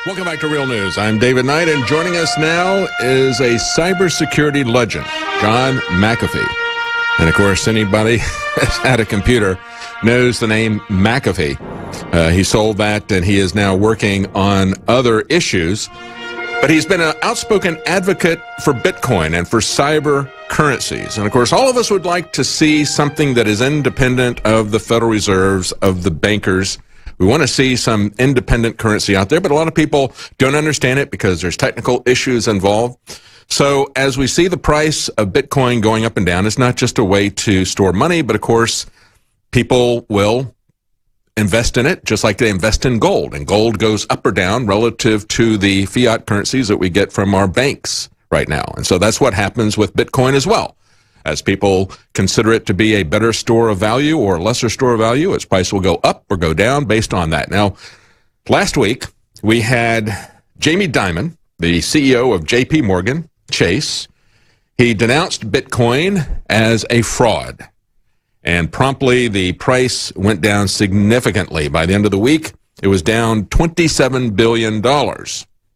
Welcome back to Real News. I'm David Knight, and joining us now is a cybersecurity legend, John McAfee. And of course, anybody that's had a computer knows the name McAfee. He sold that, and he is now working on other issues. But he's been an outspoken advocate for Bitcoin and for cyber currencies. And of course, all of us would like to see something that is independent of the Federal Reserves, of the bankers. We want to see some independent currency out there, but a lot of people don't understand it because there's technical issues involved. So as we see the price of Bitcoin going up and down, it's not just a way to store money, but of course, people will invest in it just like they invest in gold. And gold goes up or down relative to the fiat currencies that we get from our banks right now. And so that's what happens with Bitcoin as well. As people consider it to be a better store of value or a lesser store of value, its price will go up or go down based on that. Now, last week, we had Jamie Dimon, the CEO of JP Morgan Chase. He denounced Bitcoin as a fraud. And promptly, the price went down significantly. By the end of the week, it was down $27 billion.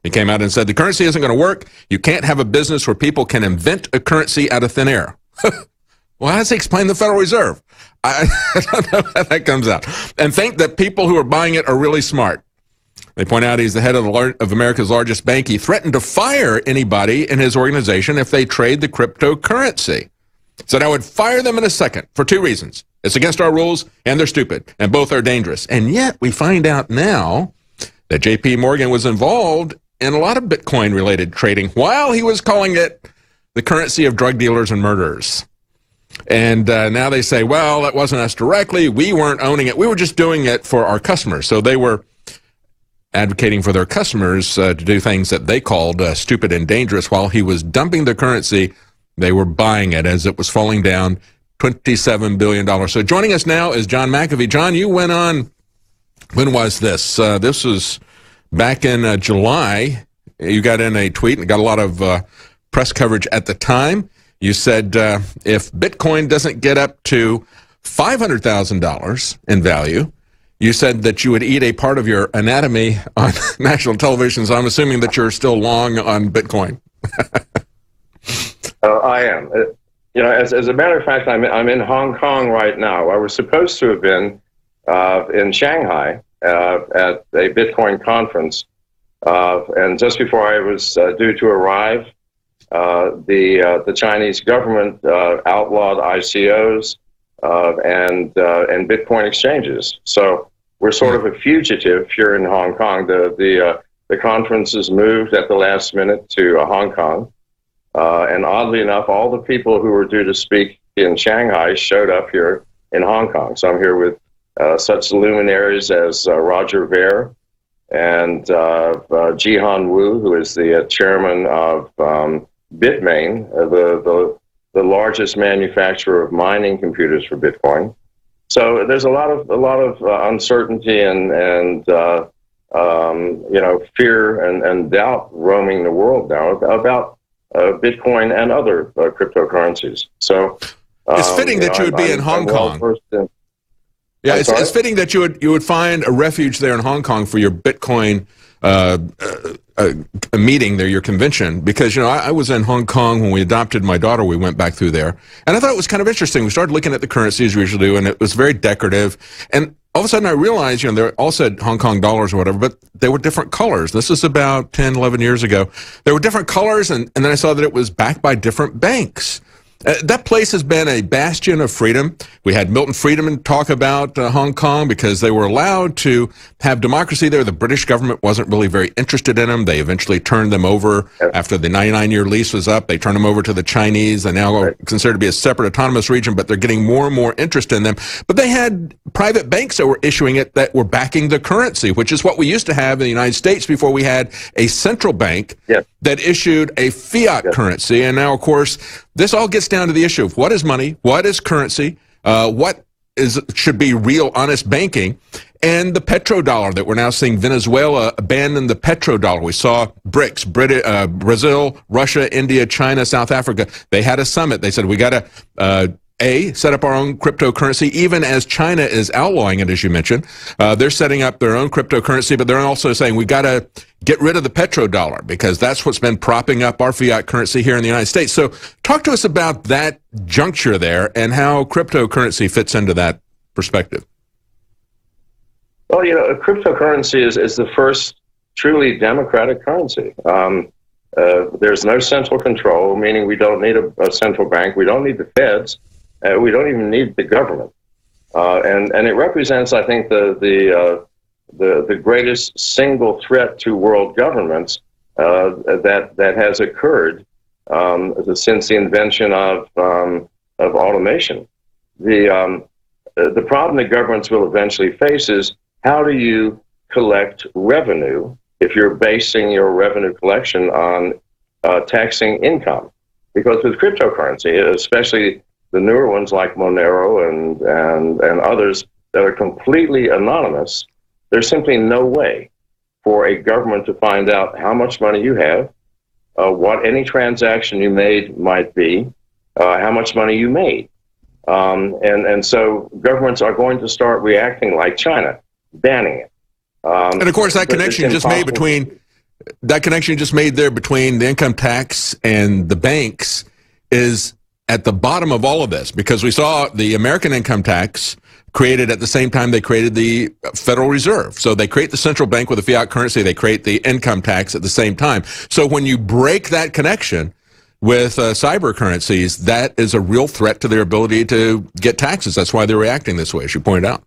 He came out and said, the currency isn't going to work. You can't have a business where people can invent a currency out of thin air. Well, how does he explain the Federal Reserve? I don't know how that comes out. And think that people who are buying it are really smart. They point out he's the head of America's largest bank. He threatened to fire anybody in his organization if they trade the cryptocurrency. Said, I would fire them in a second for two reasons. It's against our rules, and they're stupid, and both are dangerous. And yet, we find out now that JP Morgan was involved in a lot of Bitcoin-related trading while he was calling it the currency of drug dealers and murderers. And now they say, well, that wasn't us directly. We weren't owning it. We were just doing it for our customers. So they were advocating for their customers to do things that they called stupid and dangerous. While he was dumping the currency, they were buying it as it was falling down $27 billion. So joining us now is John McAfee. John, you went on, when was this? This was back in July. You got in a tweet and got a lot of press coverage at the time. You said if Bitcoin doesn't get up to $500,000 in value, you said that you would eat a part of your anatomy on national television. So I'm assuming that you're still long on Bitcoin. I am. As a matter of fact, I'm in Hong Kong right now. I was supposed to have been in Shanghai at a Bitcoin conference. And just before I was due to arrive, the Chinese government outlawed ICOs and Bitcoin exchanges. So we're sort of a fugitive here in Hong Kong. The conference is moved at the last minute to Hong Kong. And oddly enough, all the people who were due to speak in Shanghai showed up here in Hong Kong. So I'm here with such luminaries as Roger Ver and Jihan Wu, who is the chairman of Bitmain, the largest manufacturer of mining computers for Bitcoin. So there's a lot of uncertainty and fear and doubt roaming the world now about Bitcoin and other cryptocurrencies. So it's fitting that you would be in Hong Kong. Yeah, it's fitting that you would find a refuge there in Hong Kong for your Bitcoin a meeting there, your convention, because, I was in Hong Kong when we adopted my daughter. We went back through there, and I thought it was kind of interesting. We started looking at the currencies we usually do, and it was very decorative. And all of a sudden I realized, they all said Hong Kong dollars or whatever, but they were different colors. This is about 10, 11 years ago. There were different colors, and then I saw that it was backed by different banks. That place has been a bastion of freedom. We had Milton Friedman talk about Hong Kong because they were allowed to have democracy there. The British government wasn't really very interested in them. They eventually turned them over after the 99-year lease was up. They turned them over to the Chinese. They now are considered to be a separate autonomous region, but they're getting more and more interest in them. But they had private banks that were issuing it that were backing the currency, which is what we used to have in the United States before we had a central bank that issued a fiat currency. And now, of course, this all gets down to the issue of what is money, what is currency, should be real, honest banking, and the petrodollar that we're now seeing Venezuela abandon the petrodollar. We saw BRICS, Brazil, Russia, India, China, South Africa. They had a summit. They said, we got to set up our own cryptocurrency, even as China is outlawing it, as you mentioned. They're setting up their own cryptocurrency, but they're also saying we got to get rid of the petrodollar because that's what's been propping up our fiat currency here in the United States. So talk to us about that juncture there and how cryptocurrency fits into that perspective. Well, cryptocurrency is the first truly democratic currency. There's no central control, meaning we don't need a central bank. We don't need the feds. We don't even need the government. And it represents, I think, the greatest single threat to world governments that has occurred since the invention of automation. The problem that governments will eventually face is how do you collect revenue if you're basing your revenue collection on taxing income? Because with cryptocurrency, especially the newer ones like Monero and others that are completely anonymous, there's simply no way for a government to find out how much money you have, what any transaction you made might be, how much money you made. And so governments are going to start reacting like China, banning it. And of course, that connection you just made between the income tax and the banks is at the bottom of all of this, because we saw the American income tax created at the same time they created the Federal Reserve. So they create the central bank with a fiat currency, they create the income tax at the same time. So when you break that connection with cyber currencies, that is a real threat to their ability to get taxes. That's why they're reacting this way, as you pointed out.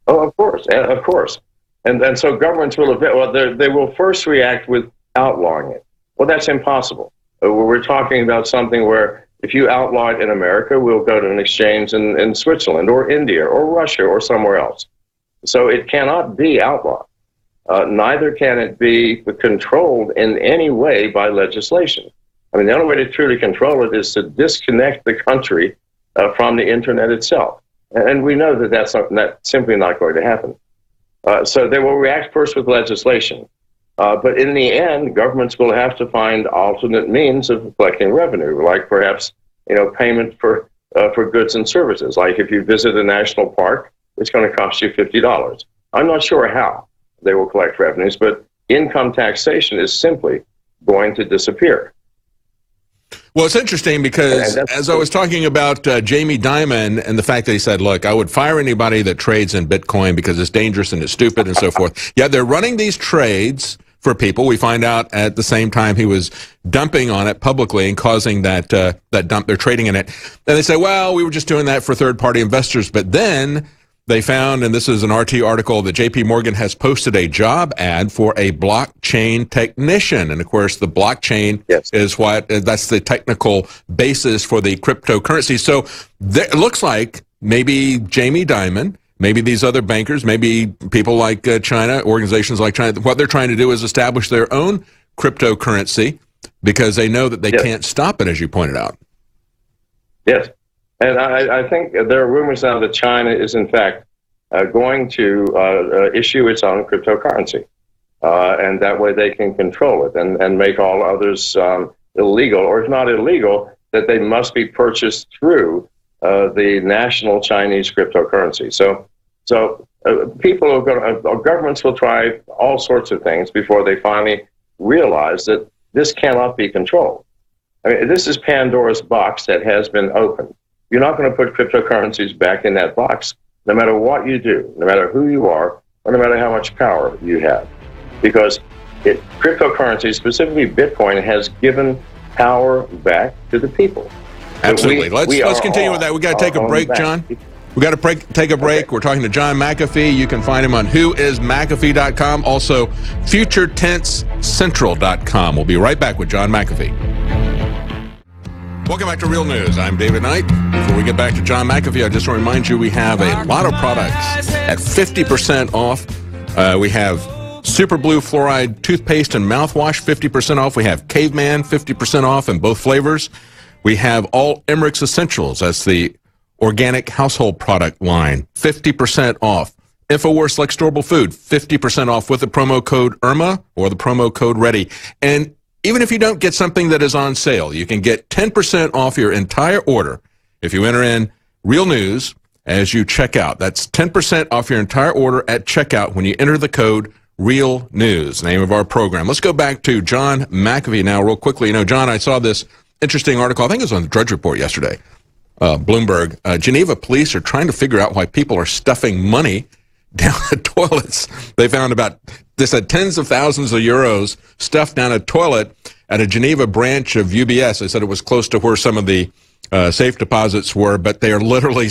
Oh, of course, of course. And so governments they will first react with outlawing it. Well, that's impossible. We're talking about something where if you outlaw it in America, we'll go to an exchange in Switzerland or India or Russia or somewhere else. So it cannot be outlawed. Neither can it be controlled in any way by legislation. I mean, the only way to truly control it is to disconnect the country from the internet itself. And we know that that's simply not going to happen. So they will react first with legislation. But in the end, governments will have to find alternate means of collecting revenue, like perhaps payment for goods and services. Like if you visit a national park, it's going to cost you $50. I'm not sure how they will collect revenues, but income taxation is simply going to disappear. Well, it's interesting because as I was talking about Jamie Dimon and the fact that he said, look, I would fire anybody that trades in Bitcoin because it's dangerous and it's stupid and so forth. Yeah, they're running these trades for people. We find out at the same time he was dumping on it publicly and causing that dump. They're trading in it. And they say, well, we were just doing that for third-party investors. But then they found, and this is an RT article, that JP Morgan has posted a job ad for a blockchain technician. And of course, the blockchain is that's the technical basis for the cryptocurrency. So it looks like maybe Jamie Dimon, maybe these other bankers, maybe people like China, organizations like China, what they're trying to do is establish their own cryptocurrency because they know that they can't stop it, as you pointed out. Yes. And I think there are rumors now that China is, in fact, going to issue its own cryptocurrency. And that way they can control it and make all others illegal, or if not illegal, that they must be purchased through the national Chinese cryptocurrency. So people are going to, governments will try all sorts of things before they finally realize that this cannot be controlled. I mean, this is Pandora's box that has been opened. You're not going to put cryptocurrencies back in that box, no matter what you do, no matter who you are, or no matter how much power you have. Because cryptocurrency, specifically Bitcoin, has given power back to the people. Absolutely. Let's continue with that. We got to take a break, John. We got to take a break. Okay. We're talking to John McAfee. You can find him on whoismcafee.com, also futuretensecentral.com. We'll be right back with John McAfee. Welcome back to Real News. I'm David Knight. Before we get back to John McAfee, I just want to remind you we have a lot of products at 50% off. We have Super Blue Fluoride Toothpaste and Mouthwash, 50% off. We have Caveman, 50% off in both flavors. We have all Emmerich's Essentials. That's the organic household product line, 50% off. InfoWars Select Storable Food, 50% off with the promo code IRMA or the promo code READY. And even if you don't get something that is on sale, you can get 10% off your entire order if you enter in real news as you check out. That's 10% off your entire order at checkout when you enter the code Real News, name of our program. Let's go back to John McAfee now real quickly. You know, John, I saw this interesting article. I think it was on the Drudge Report yesterday. Bloomberg. Geneva police are trying to figure out why people are stuffing money down the toilets. They found tens of thousands of euros stuffed down a toilet at a Geneva branch of UBS. They said it was close to where some of the safe deposits were, but they are literally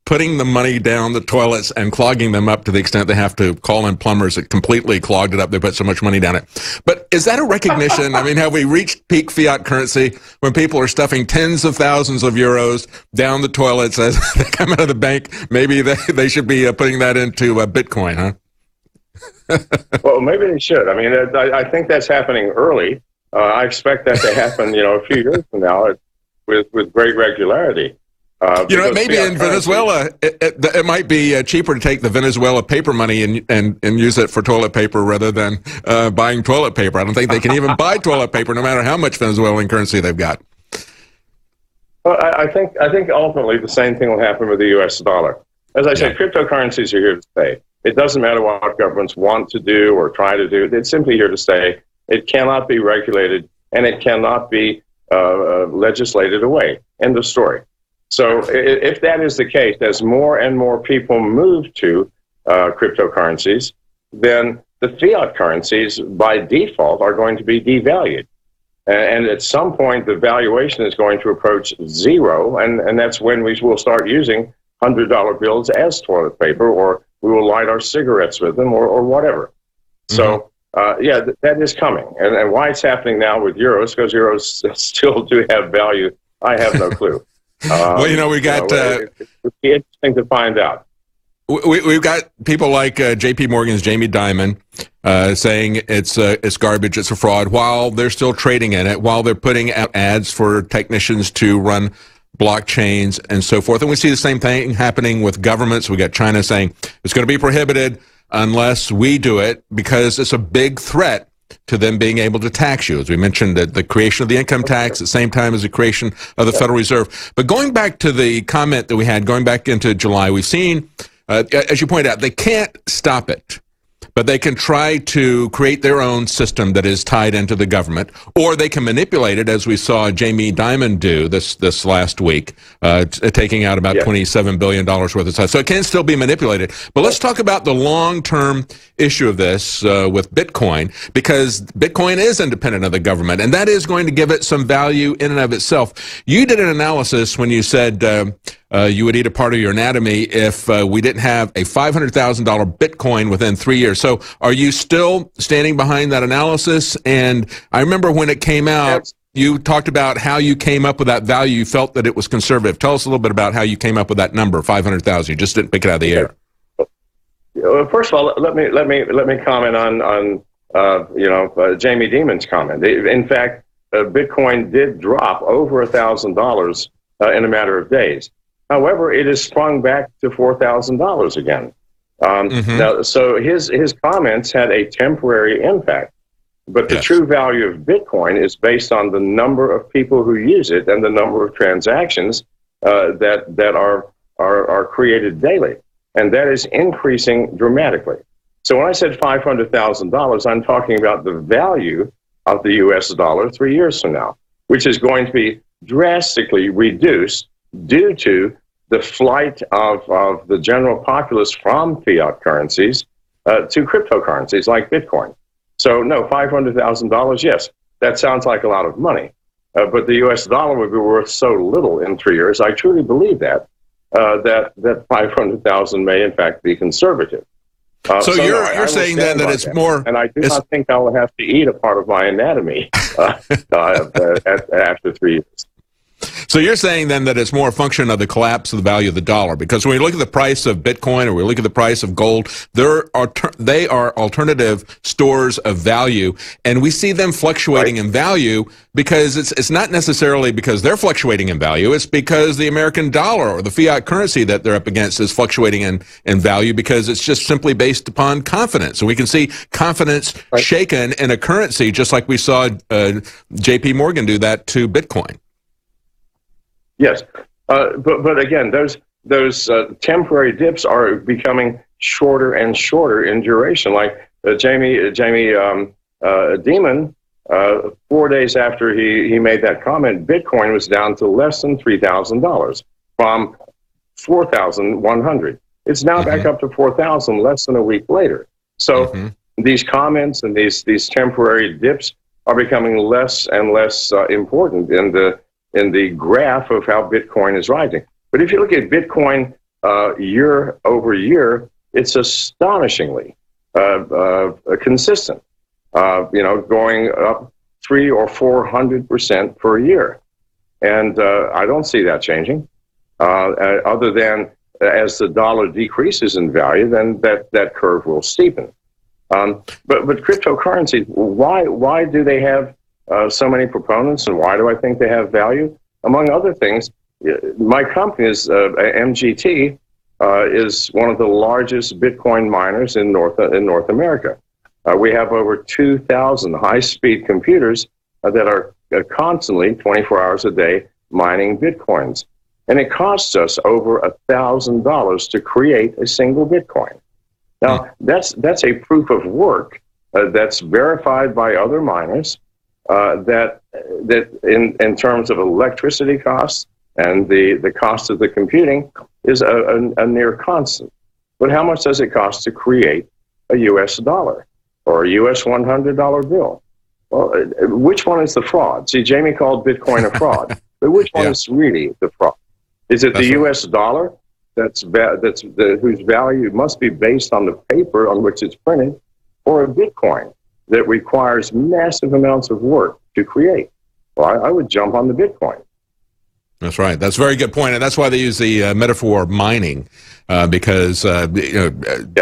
putting the money down the toilets and clogging them up to the extent they have to call in plumbers that completely clogged it up. They put so much money down it. But is that a recognition? I mean, have we reached peak fiat currency when people are stuffing tens of thousands of euros down the toilets as they come out of the bank? Maybe they should be putting that into Bitcoin, huh? Well, maybe they should. I mean, I think that's happening early. I expect that to happen, a few years from now with great regularity. Maybe in Venezuela, it might be cheaper to take the Venezuela paper money and use it for toilet paper rather than buying toilet paper. I don't think they can even buy toilet paper, no matter how much Venezuelan currency they've got. Well, I think ultimately the same thing will happen with the U.S. dollar. As I said, cryptocurrencies are here to stay. It doesn't matter what governments want to do or try to do. It's simply here to stay. It cannot be regulated, and it cannot be legislated away. End of story. So if that is the case, as more and more people move to cryptocurrencies, then the fiat currencies by default are going to be devalued. And at some point, the valuation is going to approach zero, and that's when we will start using $100 bills as toilet paper, or we will light our cigarettes with them, or whatever. Mm-hmm. So, that is coming. And why it's happening now with euros, because euros still do have value, I have no clue. Well, we got... it'd be interesting to find out. We've got people like J.P. Morgan's Jamie Dimon saying it's garbage, it's a fraud, while they're still trading in it, while they're putting out ads for technicians to run blockchains and so forth. And we see the same thing happening with governments. We got China saying it's going to be prohibited unless we do it because it's a big threat to them being able to tax you. As we mentioned, the creation of the income tax at the same time as the creation of the Federal Reserve. But going back to the comment that we had, going back into July, we've seen, as you point out, they can't stop it, but they can try to create their own system that is tied into the government, or they can manipulate it, as we saw Jamie Dimon do this last week, taking out about $27 billion worth of stuff. So it can still be manipulated. But let's talk about the long-term issue of this with Bitcoin, because Bitcoin is independent of the government, and that is going to give it some value in and of itself. You did an analysis when you said you would eat a part of your anatomy if we didn't have a $500,000 Bitcoin within 3 years. So are you still standing behind that analysis? And I remember when it came out, you talked about how you came up with that value. You felt that it was conservative. Tell us a little bit about how you came up with that number, 500,000. You just didn't pick it out of the air. First of all, let me comment on Jamie Dimon's comment. In fact, Bitcoin did drop over $1,000 in a matter of days. However, it has sprung back to $4,000 again. Now, so his comments had a temporary impact, but the true value of Bitcoin is based on the number of people who use it and the number of transactions that are created daily, and that is increasing dramatically. So when I said $500,000, I'm talking about the value of the U.S. dollar 3 years from now, which is going to be drastically reduced due to the flight of the general populace from fiat currencies to cryptocurrencies like Bitcoin. So no, $500,000, yes, that sounds like a lot of money. But the U.S. dollar would be worth so little in 3 years. I truly believe that 500,000 may in fact be conservative. So you're saying then that it's more... And I do not think I will have to eat a part of my anatomy after 3 years. So you're saying then that it's more a function of the collapse of the value of the dollar, because when we look at the price of Bitcoin or we look at the price of gold, they are alternative stores of value, and we see them fluctuating in value because it's not necessarily because they're fluctuating in value, it's because the American dollar or the fiat currency that they're up against is fluctuating in value because it's just simply based upon confidence. And we can see confidence shaken in a currency just like we saw J.P. Morgan do that to Bitcoin. Yes. But again, those temporary dips are becoming shorter and shorter in duration. Like Jamie Dimon, 4 days after he made that comment, Bitcoin was down to less than $3,000 from 4,100. It's now back up to 4,000 less than a week later. So these comments and these temporary dips are becoming less and less important in the graph of how Bitcoin is rising. But if you look at Bitcoin year over year, it's astonishingly consistent. Going up 300 or 400% per year, and I don't see that changing. Other than as the dollar decreases in value, then that curve will steepen. But cryptocurrencies, why do they have so many proponents, and why do I think they have value? Among other things, my company is MGT is one of the largest Bitcoin miners in North America. We have over 2,000 high-speed computers that are constantly, 24 hours a day, mining Bitcoins. And it costs us over $1,000 to create a single Bitcoin. Now, that's a proof of work that's verified by other miners that in terms of electricity costs and the cost of the computing is a near constant. But how much does it cost to create a U.S. dollar or a U.S. $100 bill? Well, which one is the fraud? See, Jamie called Bitcoin a fraud, but which one is really the fraud? Is it the U.S. dollar whose value must be based on the paper on which it's printed, or a Bitcoin that requires massive amounts of work to create? Well, I would jump on the Bitcoin. That's right. That's a very good point, and that's why they use the metaphor of mining, because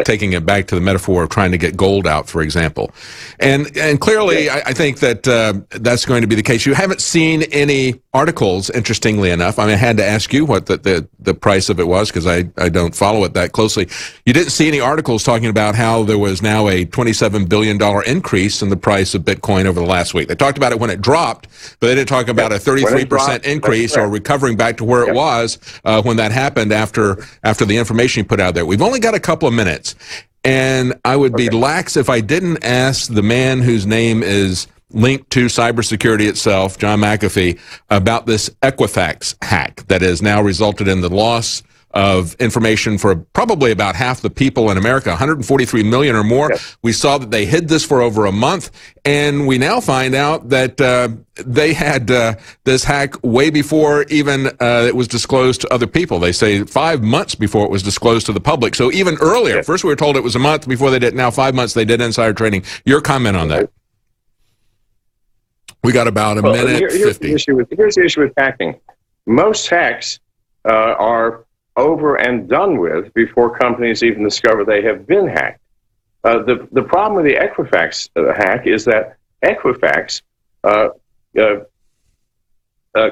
taking it back to the metaphor of trying to get gold out, for example, and clearly, I think that that's going to be the case. You haven't seen any articles, interestingly enough. I mean, I had to ask you what the price of it was because I don't follow it that closely. You didn't see any articles talking about how there was now a $27 billion increase in the price of Bitcoin over the last week. They talked about it when it dropped, but they didn't talk about a 33% increase or recovering back to where it was when that happened after the information you put out there. We've only got a couple of minutes, and I would be lax if I didn't ask the man whose name is linked to cybersecurity itself, John McAfee, about this Equifax hack that has now resulted in the loss of information for probably about half the people in America, 143 million or more. We saw that they hid this for over a month, and we now find out that they had this hack way before even it was disclosed to other people. They say 5 months before it was disclosed to the public. So even earlier. First we were told it was a month before they did. Now 5 months they did insider trading. Your comment on that? We got about a minute 50. Here's the issue with hacking. Most hacks are over and done with before companies even discover they have been hacked. The problem with the Equifax hack is that Equifax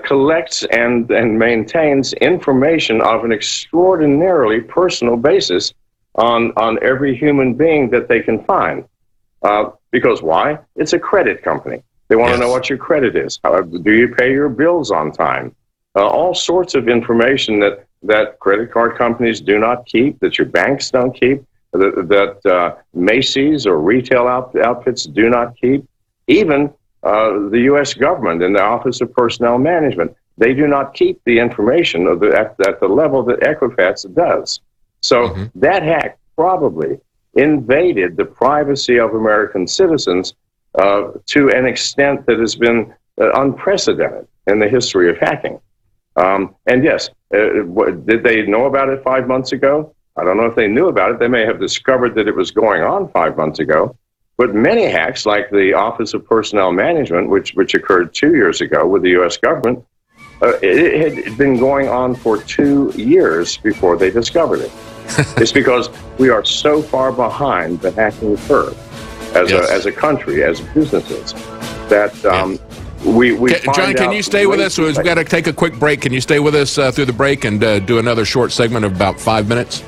collects and maintains information of an extraordinarily personal basis on every human being that they can find. Because why? It's a credit company. They want to know what your credit is. Do you pay your bills on time? All sorts of information that credit card companies do not keep, that your banks don't keep, that Macy's or retail outfits do not keep. Even the U.S. government and the Office of Personnel Management, they do not keep the information at the level that Equifax does. So that hack probably invaded the privacy of American citizens to an extent that has been unprecedented in the history of hacking. And yes, did they know about it 5 months ago? I don't know if they knew about it. They may have discovered that it was going on 5 months ago. But many hacks, like the Office of Personnel Management, which occurred 2 years ago with the U.S. government, it had been going on for 2 years before they discovered it. It's because we are so far behind the hacking curve as a country, as businesses, that John, can you stay with us? We've got to take a quick break. Can you stay with us through the break and do another short segment of about 5 minutes?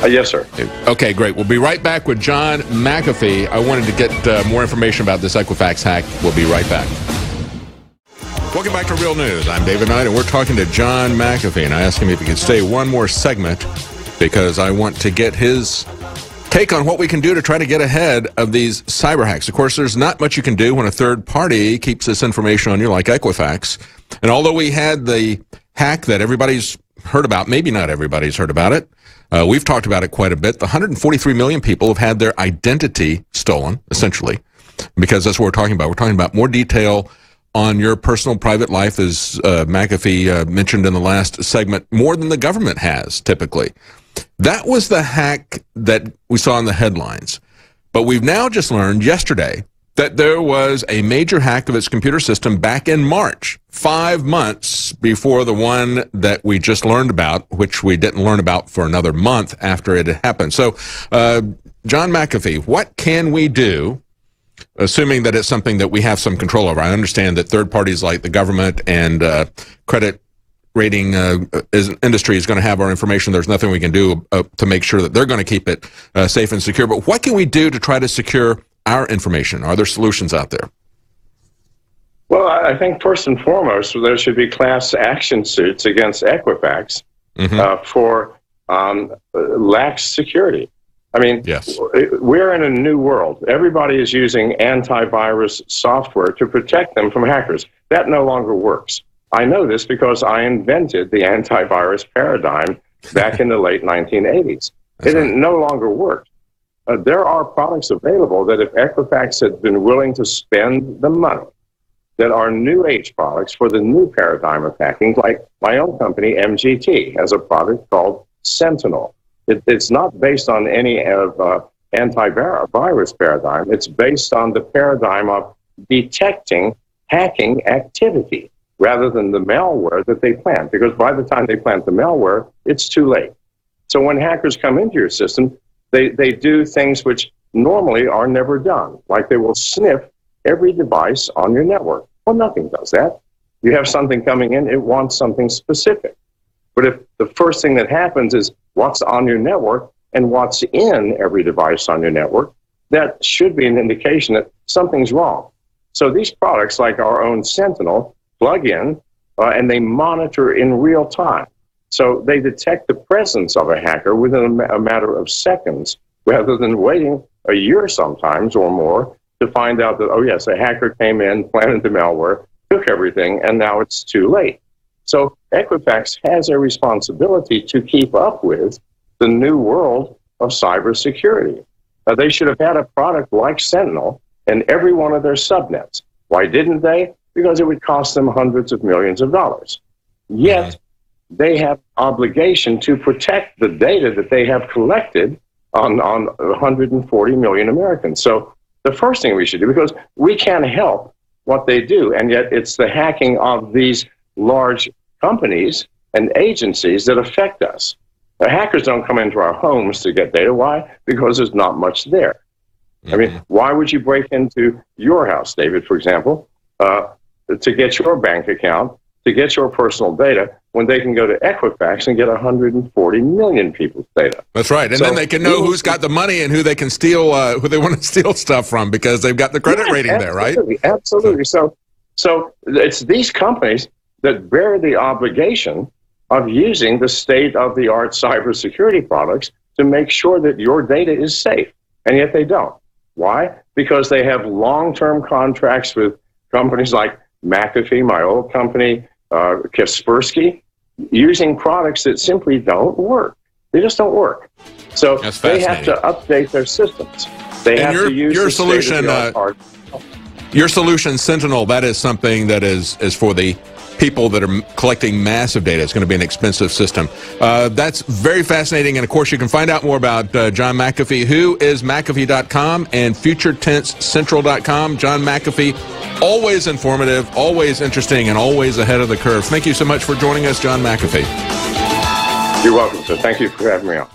Yes, sir. Okay, great. We'll be right back with John McAfee. I wanted to get more information about this Equifax hack. We'll be right back. Welcome back to Real News. I'm David Knight, and we're talking to John McAfee. And I asked him if he could stay one more segment because I want to get his take on what we can do to try to get ahead of these cyber hacks. Of course, there's not much you can do when a third party keeps this information on you, like Equifax. And although we had the hack that everybody's heard about, maybe not everybody's heard about it, we've talked about it quite a bit. The 143 million people have had their identity stolen, essentially, because that's what we're talking about. We're talking about more detail on your personal private life, as McAfee mentioned in the last segment, more than the government has typically. That was the hack that we saw in the headlines. But we've now just learned yesterday that there was a major hack of its computer system back in March, 5 months before the one that we just learned about, which we didn't learn about for another month after it had happened. So, John McAfee, what can we do, assuming that it's something that we have some control over? I understand that third parties like the government and credit rating industry is going to have our information. There's nothing we can do to make sure that they're going to keep it safe and secure. But what can we do to try to secure our information? Are there solutions out there? Well, I think first and foremost, there should be class action suits against Equifax for lax security. I mean, yes. We're in a new world. Everybody is using antivirus software to protect them from hackers. That no longer works. I know this because I invented the antivirus paradigm back in the late 1980s. No longer work. There are products available that if Equifax had been willing to spend the money, that are new age products for the new paradigm of hacking, like my own company, MGT, has a product called Sentinel. It's not based on any of antivirus paradigm. It's based on the paradigm of detecting hacking activity rather than the malware that they plant, because by the time they plant the malware, it's too late. So when hackers come into your system, they do things which normally are never done, like they will sniff every device on your network. Well, nothing does that. You have something coming in, it wants something specific. But if the first thing that happens is what's on your network and what's in every device on your network, that should be an indication that something's wrong. So these products, like our own Sentinel, plug in and they monitor in real time. So they detect the presence of a hacker within a matter of seconds, rather than waiting a year sometimes or more to find out that, oh yes, a hacker came in, planted the malware, took everything, and now it's too late. So Equifax has a responsibility to keep up with the new world of cybersecurity. They should have had a product like Sentinel in every one of their subnets. Why didn't they? Because it would cost them hundreds of millions of dollars. Yet, they have obligation to protect the data that they have collected on 140 million Americans. So the first thing we should do, because we can't help what they do, and yet it's the hacking of these large companies and agencies that affect us. The hackers don't come into our homes to get data. Why? Because there's not much there. I mean, why would you break into your house, David, for example, to get your bank account, to get your personal data, when they can go to Equifax and get 140 million people's data? That's right. And then they can know who's got the money and who they can steal, who they want to steal stuff from, because they've got the credit rating there, right? Absolutely. So it's these companies that bear the obligation of using the state-of-the-art cybersecurity products to make sure that your data is safe, and yet they don't. Why? Because they have long-term contracts with companies like McAfee, my old company, Kaspersky, using products that simply don't work. They just don't work. So they have to update their systems. They have to use your solution. Your solution, Sentinel, that is something that is for the people that are collecting massive data. It's going to be an expensive system. That's very fascinating. And, of course, you can find out more about John McAfee, who is McAfee.com and FutureTenseCentral.com. John McAfee, always informative, always interesting, and always ahead of the curve. Thank you so much for joining us, John McAfee. You're welcome, sir. Thank you for having me on.